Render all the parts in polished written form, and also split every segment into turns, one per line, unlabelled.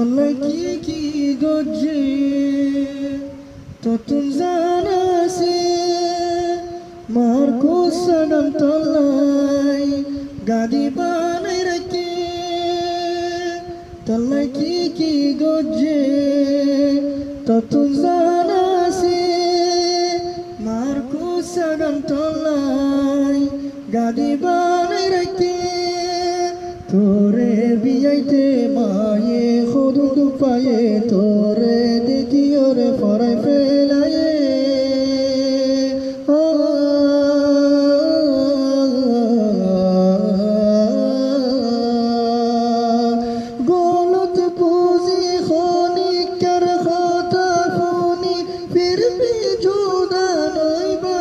তলকি গজ্জে ততুন জানাসে মার কোসাডাম তলাই গাদি বানাই রাখে তলকি গজ্জে ততুন জানাসে মার কোসাডাম তলাই গাদি বানাই রাখে তোরে বিয়াইতে মায়ে খুদুদ পায়ে তোরে দেখি ওরে ফরাই ফেলায়ে গলত পুজি খনিকার খতা ফুনি ফির বি জুদা নইবা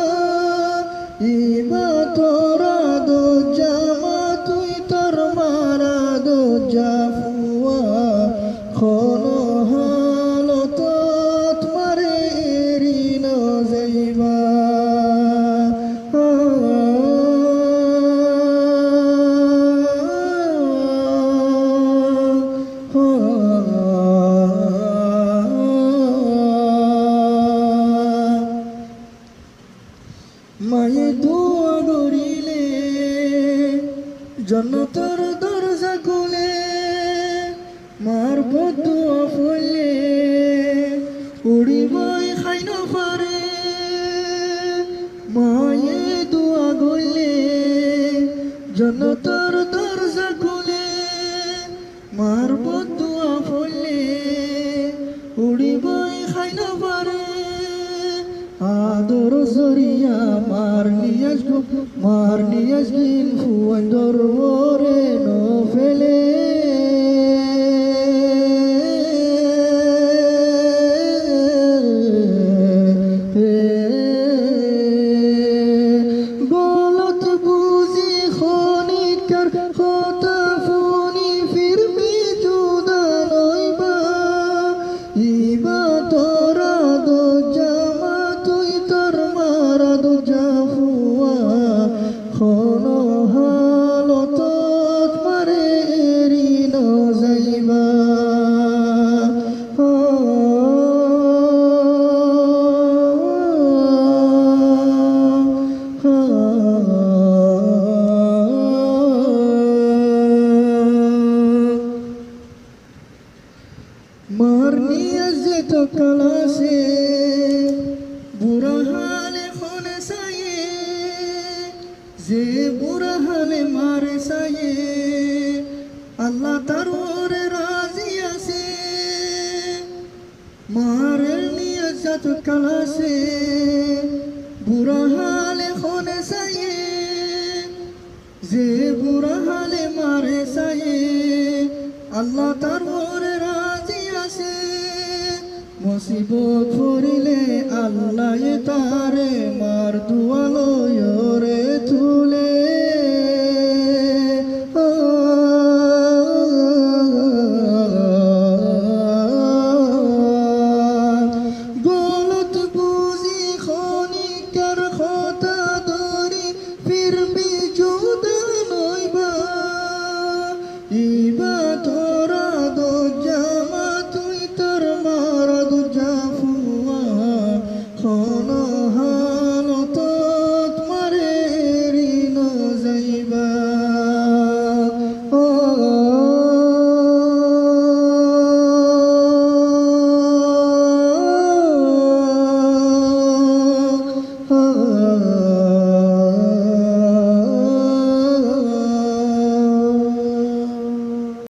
ইবা তোরা দো জামা তুই তোর মারা দো জাফুয়া খনো হালতত মারে ঋণ যাইবা মায়ে দোয়া গরিলে জন্নতর দরজা খুলে মার বদুয়া ফুলে উড়িবই খাইন পারে মায়ে দোয়া গইলে জন্নতর দরজা খুলে মার বদুয়া ফুলে উড়িবই খাইন পারে আদর জরিয়া মার নিয়াজ গিন ফুয়ান দরবরে নো ফেলে গলত বুঝি খনিকার খতা ফুনি ফিরবি জুদা নইবা ইবা তোরা দো জামা তুই তোর মারা দো জাফুয়া খনো হালতত মারে ঋণ যাইবা মার নিয়াজে তো কালাসে বুড়া হালে খনে সায়ে যে বুড়া হালে মারে সায়ে আল্লাহ তার ওরে রাজি আছে মারের নিয়াজে তো কালাসে বুড়া হালে খনে সায়ে যে বুড়া হালে মারে সায়ে আল্লাহ তার ওরে রাজি আছে মুসিবত পড়িলে আল্লাহ তারে মার দুয়ালো রে তুলে